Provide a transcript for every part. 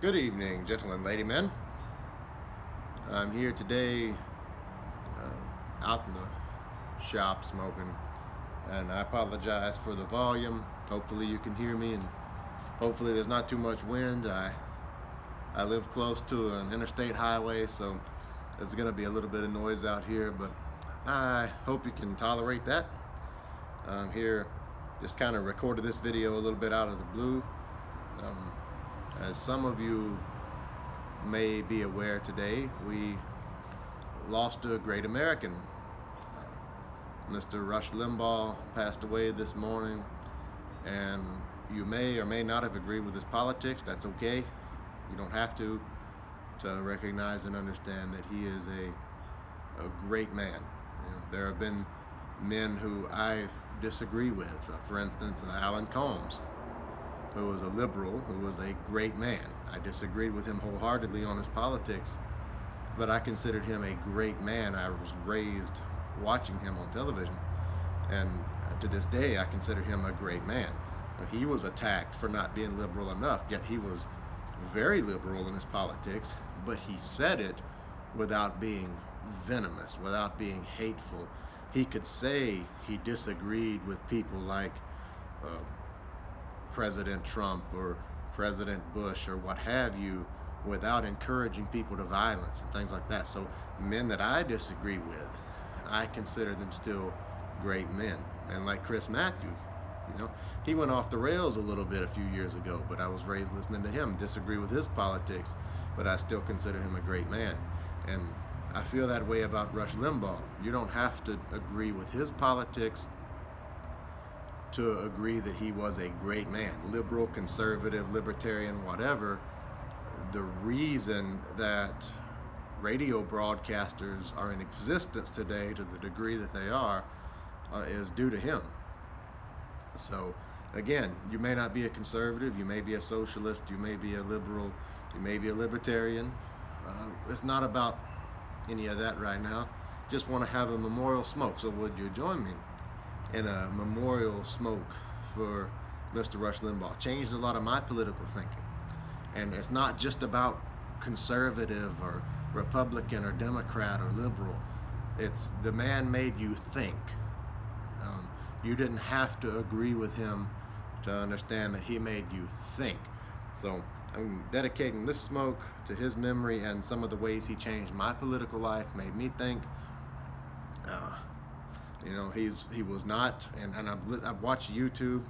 Good evening, gentlemen, lady men. I'm here today out in the shop smoking, and I apologize for the volume. Hopefully you can hear me, and hopefully there's not too much wind. I live close to an interstate highway, so there's going to be a little bit of noise out here, but I hope you can tolerate that. I'm here, just kind of recorded this video a little bit out of the blue. As some of you may be aware today, we lost a great American. Mr. Rush Limbaugh passed away this morning, and you may or may not have agreed with his politics. That's okay. You don't have to recognize and understand that he is a great man. You know, there have been men who I disagree with. For instance, Alan Colmes, who was a liberal, who was a great man. I disagreed with him wholeheartedly on his politics, but I considered him a great man. I was raised watching him on television, and to this day I consider him a great man. He was attacked for not being liberal enough, yet he was very liberal in his politics, but he said it without being venomous, without being hateful. He could say he disagreed with people like President Trump or President Bush or what have you, without encouraging people to violence and things like that. So men that I disagree with, I consider them still great men. And like Chris Matthews, you know, he went off the rails a little bit a few years ago, but I was raised listening to him, disagree with his politics, but I still consider him a great man. And I feel that way about Rush Limbaugh. You don't have to agree with his politics to agree that he was a great man. Liberal, conservative, libertarian, whatever. The reason that radio broadcasters are in existence today to the degree that they are is due to him. So again, you may not be a conservative, you may be a socialist, you may be a liberal, you may be a libertarian. It's not about any of that right now. Just want to have a memorial smoke. So would you join me in a memorial smoke for Mr. Rush Limbaugh? Changed a lot of my political thinking. And it's not just about conservative or Republican or Democrat or liberal. It's the man made you think. You didn't have to agree with him to understand that he made you think. So I'm dedicating this smoke to his memory and some of the ways he changed my political life, made me think. You know, he was not, and I've watched YouTube,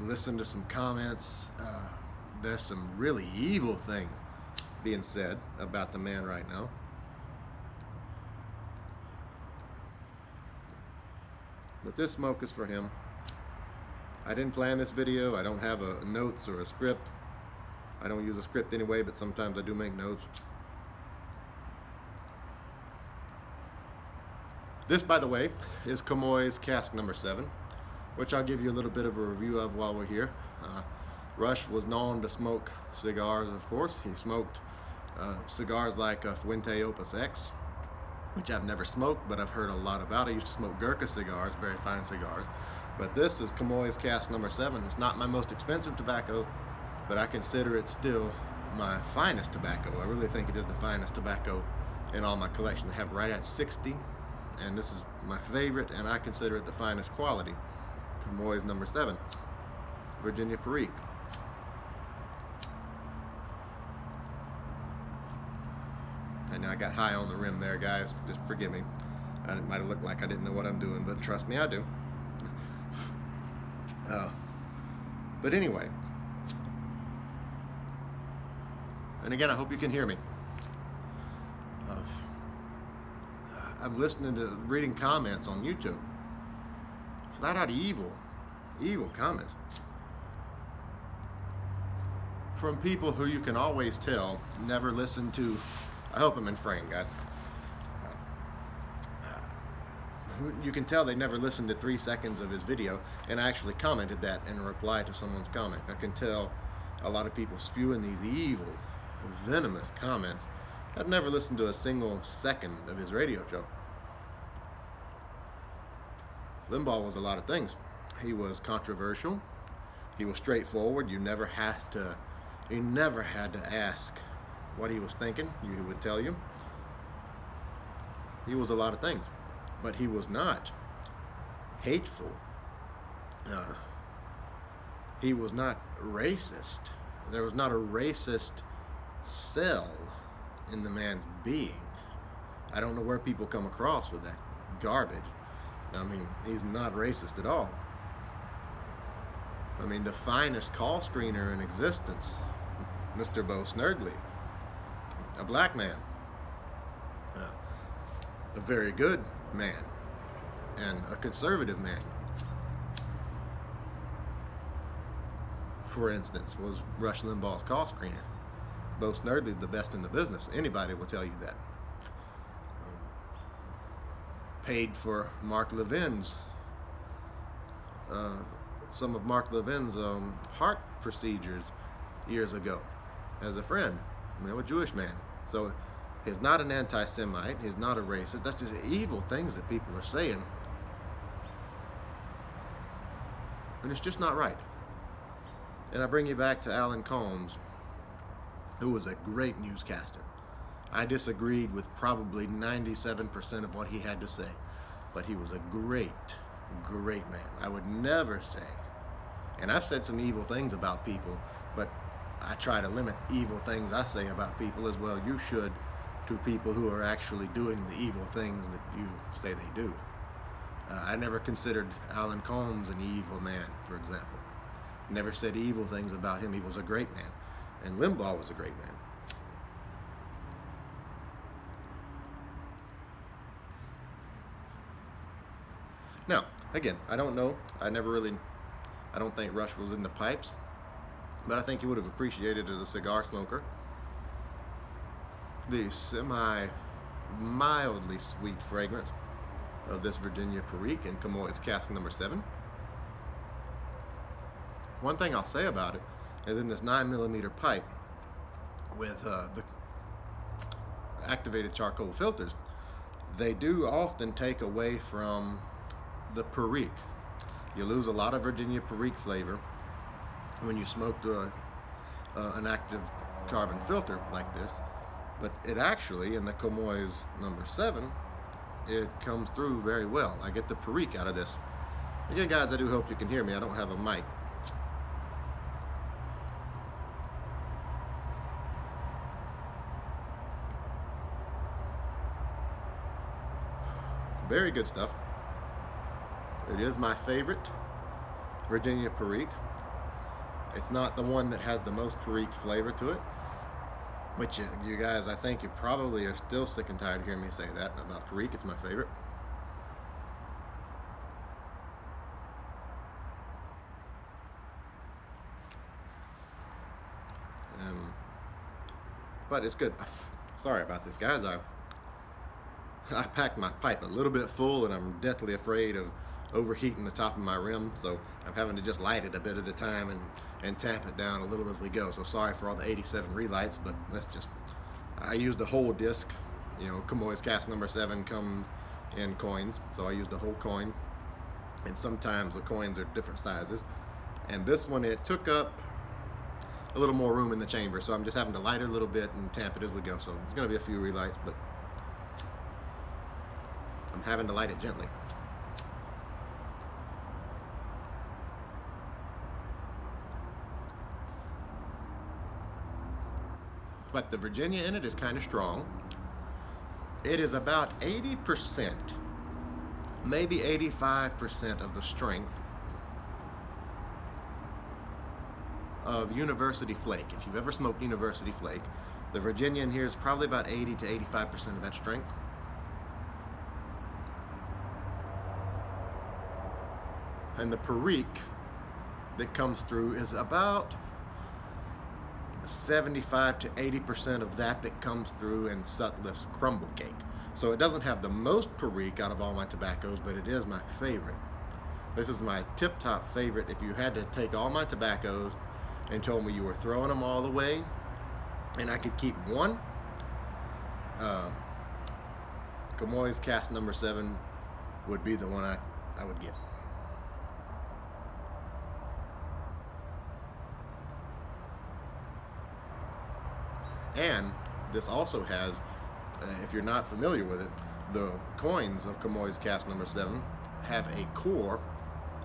listened to some comments. There's some really evil things being said about the man right now. But this smoke is for him. I didn't plan this video. I don't have a notes or a script. I don't use a script anyway, but sometimes I do make notes. This, by the way, is Comoy's Cask No. 7, which I'll give you a little bit of a review of while we're here. Rush was known to smoke cigars, of course. He smoked cigars like Fuente Opus X, which I've never smoked, but I've heard a lot about. I used to smoke Gurkha cigars, very fine cigars. But this is Comoy's Cask No. 7. It's not my most expensive tobacco, but I consider it still my finest tobacco. I really think it is the finest tobacco in all my collection. I have right at 60, and this is my favorite, and I consider it the finest quality. Comoy's No. 7, Virginia Perique. And I got high on the rim there, guys. Just forgive me. It might have looked like I didn't know what I'm doing, but trust me, I do. But anyway, and again, I hope you can hear me. I'm listening to, reading comments on YouTube. Flat out evil comments from people who you can always tell never listen to. I hope I'm in frame, guys. You can tell they never listened to 3 seconds of his video, and I actually commented that in reply to someone's comment. I can tell a lot of people spewing these evil, venomous comments. I've never listened to a single second of his radio show. Limbaugh was a lot of things. He was controversial. He was straightforward. You never had to You never had to ask what he was thinking. He would tell you. He was a lot of things, but he was not hateful. Uh, he was not racist. There was not a racist cell in the man's being. I don't know where people come across with that garbage. I mean, he's not racist at all. I mean, the finest call screener in existence, Mr. Bo Snerdley, a black man, a very good man, and a conservative man, for instance, was Rush Limbaugh's call screener. Bo Snerdley's the best in the business. Anybody will tell you that. Paid for Mark Levin's, some of Mark Levin's heart procedures years ago as a friend, a Jewish man. So he's not an anti-Semite. He's not a racist. That's just evil things that people are saying. And it's just not right. And I bring you back to Alan Colmes, who was a great newscaster. I disagreed with probably 97% of what he had to say, but he was a great man. I would never say, and I've said some evil things about people, but I try to limit evil things I say about people as well. You should, to people who are actually doing the evil things that you say they do. I never considered Alan Colmes an evil man, for example. Never said evil things about him. He was a great man, and Limbaugh was a great man. Now, again, I don't know. I don't think Rush was into pipes, but I think he would have appreciated as a cigar smoker the semi-mildly sweet fragrance of this Virginia Perique in Comoy's Cask No. 7. One thing I'll say about it is in this 9mm pipe with the activated charcoal filters, they do often take away from the Perique. You lose a lot of Virginia Perique flavor when you smoke through an active carbon filter like this, but it actually, in the Comoy's No. 7, it comes through very well. I get the Perique out of this. Again, guys, I do hope you can hear me. I don't have a mic. Very good stuff. It is my favorite Virginia Perique. It's not the one that has the most Perique flavor to it, which you guys, I think you probably are still sick and tired of hearing me say that about Perique. It's my favorite. But it's good. Sorry about this, guys. I packed my pipe a little bit full, and I'm deathly afraid of overheating the top of my rim, so I'm having to just light it a bit at a time and tap it down a little as we go. So sorry for all the 87 relights, but that's just, I used the whole disc. You know, Comoy's Cask No. 7 comes in coins, so I used the whole coin, and sometimes the coins are different sizes. And this one, it took up a little more room in the chamber, so I'm just having to light it a little bit and tamp it as we go. So it's going to be a few relights, but I'm having to light it gently. But the Virginia in it is kind of strong. It is about 80%, maybe 85% of the strength of University Flake. If you've ever smoked University Flake, the Virginia in here is probably about 80 to 85% of that strength. And the Perique that comes through is about 75 to 80% of that comes through in Sutliff's Crumble Cake. So it doesn't have the most Perique out of all my tobaccos, but it is my favorite. This is my tip-top favorite. If you had to take all my tobaccos and told me you were throwing them all away and I could keep one, Comoy's Cask No. 7 would be the one I would get. And this also has, if you're not familiar with it, the coins of Comoy's Cask number 7 have a core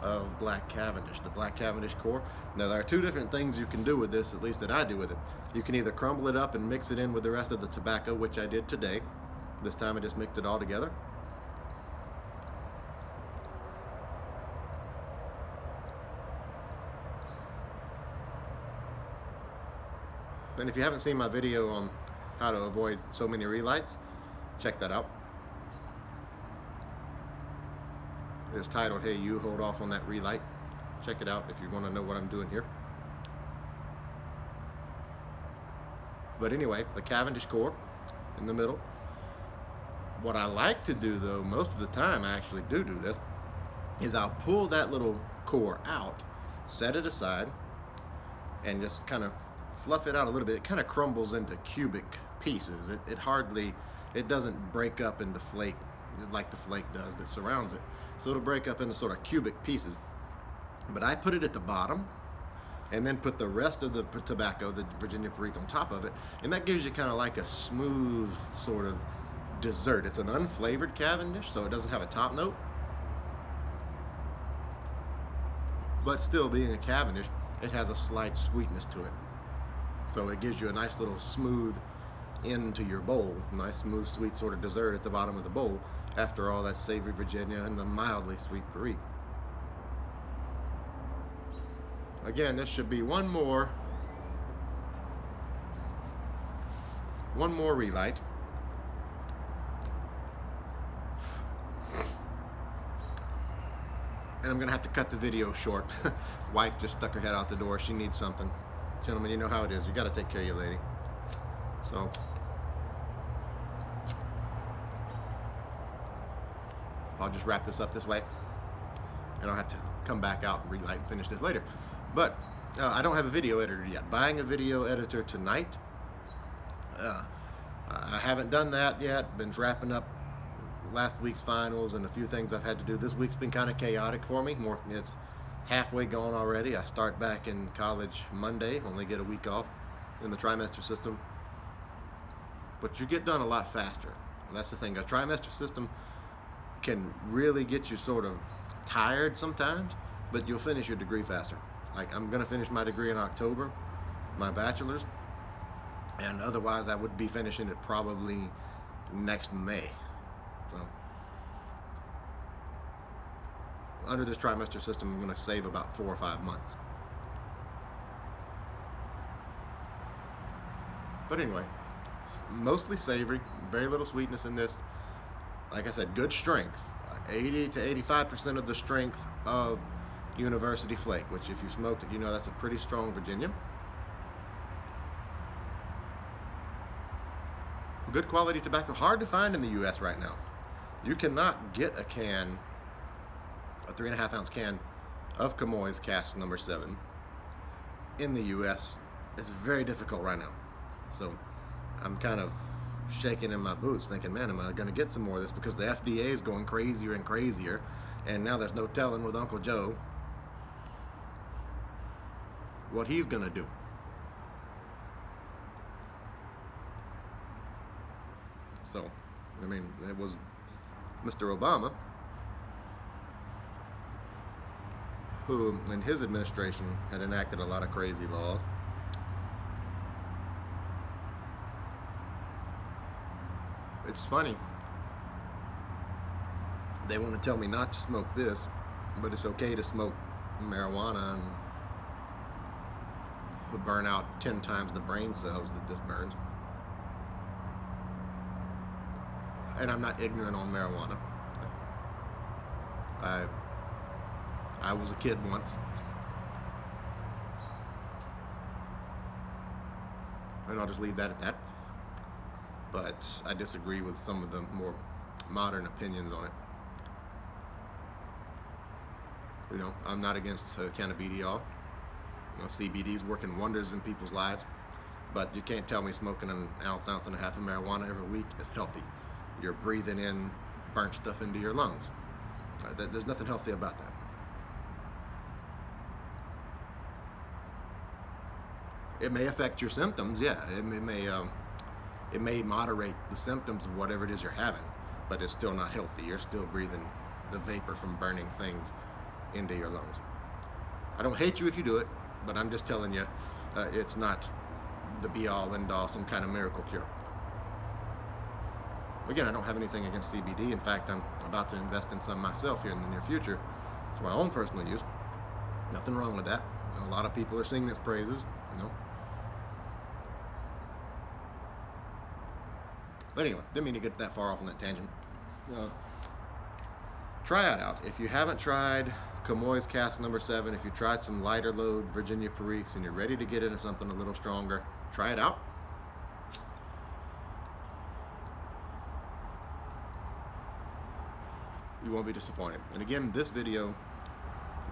of Black Cavendish, the Black Cavendish core. Now there are two different things you can do with this, at least that I do with it. You can either crumble it up and mix it in with the rest of the tobacco, which I did today. This time I just mixed it all together. And if you haven't seen my video on how to avoid so many relights, check that out. It's titled, "Hey, you hold off on that relight." Check it out if you want to know what I'm doing here. But anyway, the Cavendish core in the middle. What I like to do, though, most of the time I actually do this, is I'll pull that little core out, set it aside, and just kind of fluff it out a little bit. It kind of crumbles into cubic pieces. It doesn't break up into flake like the flake does that surrounds it. So it'll break up into sort of cubic pieces. But I put it at the bottom and then put the rest of the tobacco, the Virginia Perique, on top of it. And that gives you kind of like a smooth sort of dessert. It's an unflavored Cavendish, so it doesn't have a top note. But still, being a Cavendish, it has a slight sweetness to it. So it gives you a nice little smooth end to your bowl. Nice, smooth, sweet sort of dessert at the bottom of the bowl after all that savory Virginia and the mildly sweet Perique. Again, this should be one more relight. And I'm gonna have to cut the video short. Wife just stuck her head out the door. She needs something. Gentlemen, you know how it is. You gotta take care of your lady. So I'll just wrap this up this way, and I'll have to come back out and relight and finish this later. But I don't have a video editor yet. Buying a video editor tonight. I haven't done that yet. Been wrapping up last week's finals and a few things I've had to do. This week's been kind of chaotic for me. It's halfway gone already. I start back in college Monday, only get a week off in the trimester system. But you get done a lot faster. And that's the thing. A trimester system can really get you sort of tired sometimes, but you'll finish your degree faster. Like, I'm going to finish my degree in October, my bachelor's, and otherwise I would be finishing it probably next May. So under this trimester system, I'm going to save about 4 or 5 months. But anyway, it's mostly savory, very little sweetness in this. Like I said, good strength, 80 to 85% of the strength of University Flake, which if you smoked it, you know that's a pretty strong Virginia. Good quality tobacco, hard to find in the U.S. right now. You cannot get a 3.5 ounce can of Comoy's Cask number 7 in the U.S. It's very difficult right now. So I'm kind of shaking in my boots thinking, man, am I going to get some more of this? Because the FDA is going crazier and crazier, and now there's no telling with Uncle Joe what he's going to do. So, I mean, it was Mr. Obama who, in his administration, had enacted a lot of crazy laws. It's funny. They want to tell me not to smoke this, but it's okay to smoke marijuana and would burn out 10 times the brain cells that this burns. And I'm not ignorant on marijuana. I was a kid once. And I'll just leave that at that. But I disagree with some of the more modern opinions on it. You know, I'm not against cannabidiol. You know, CBD is working wonders in people's lives. But you can't tell me smoking an ounce and a half of marijuana every week is healthy. You're breathing in burnt stuff into your lungs. There's nothing healthy about that. It may affect your symptoms, yeah. It may It may moderate the symptoms of whatever it is you're having, but it's still not healthy. You're still breathing the vapor from burning things into your lungs. I don't hate you if you do it, but I'm just telling you, it's not the be-all, end-all, some kind of miracle cure. Again, I don't have anything against CBD. In fact, I'm about to invest in some myself here in the near future for my own personal use. Nothing wrong with that. A lot of people are singing its praises, you know. But anyway, didn't mean to get that far off on that tangent. Try it out. If you haven't tried Comoy's Cask No. 7, if you tried some lighter load Virginia Periques and you're ready to get into something a little stronger, try it out. You won't be disappointed. And again, this video,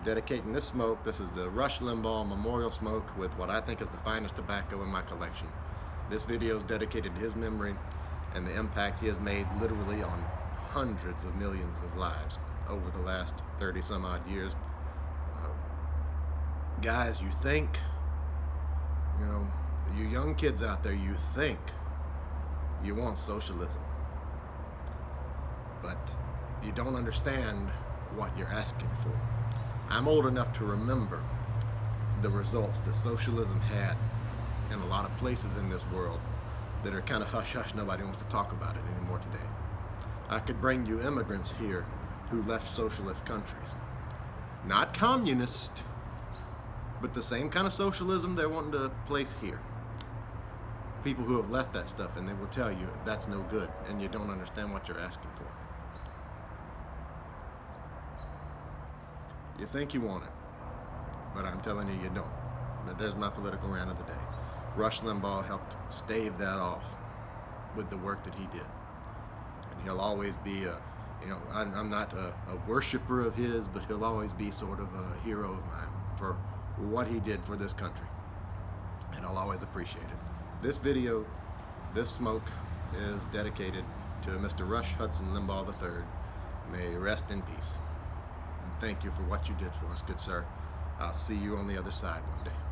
dedicating this smoke, this is the Rush Limbaugh Memorial Smoke with what I think is the finest tobacco in my collection. This video is dedicated to his memory and the impact he has made literally on hundreds of millions of lives over the last 30 some odd years. Guys, you think, you know, you young kids out there, you think you want socialism, but you don't understand what you're asking for. I'm old enough to remember the results that socialism had in a lot of places in this world that are kind of hush-hush. Nobody wants to talk about it anymore today. I could bring you immigrants here who left socialist countries. Not communist, but the same kind of socialism they're wanting to place here. People who have left that stuff, and they will tell you that's no good and you don't understand what you're asking for. You think you want it, but I'm telling you, you don't. There's my political rant of the day. Rush Limbaugh helped stave that off with the work that he did. And he'll always be I'm not a worshiper of his, but he'll always be sort of a hero of mine for what he did for this country. And I'll always appreciate it. This video, this smoke, is dedicated to Mr. Rush Hudson Limbaugh III. May he rest in peace. Thank you for what you did for us, good sir. I'll see you on the other side one day.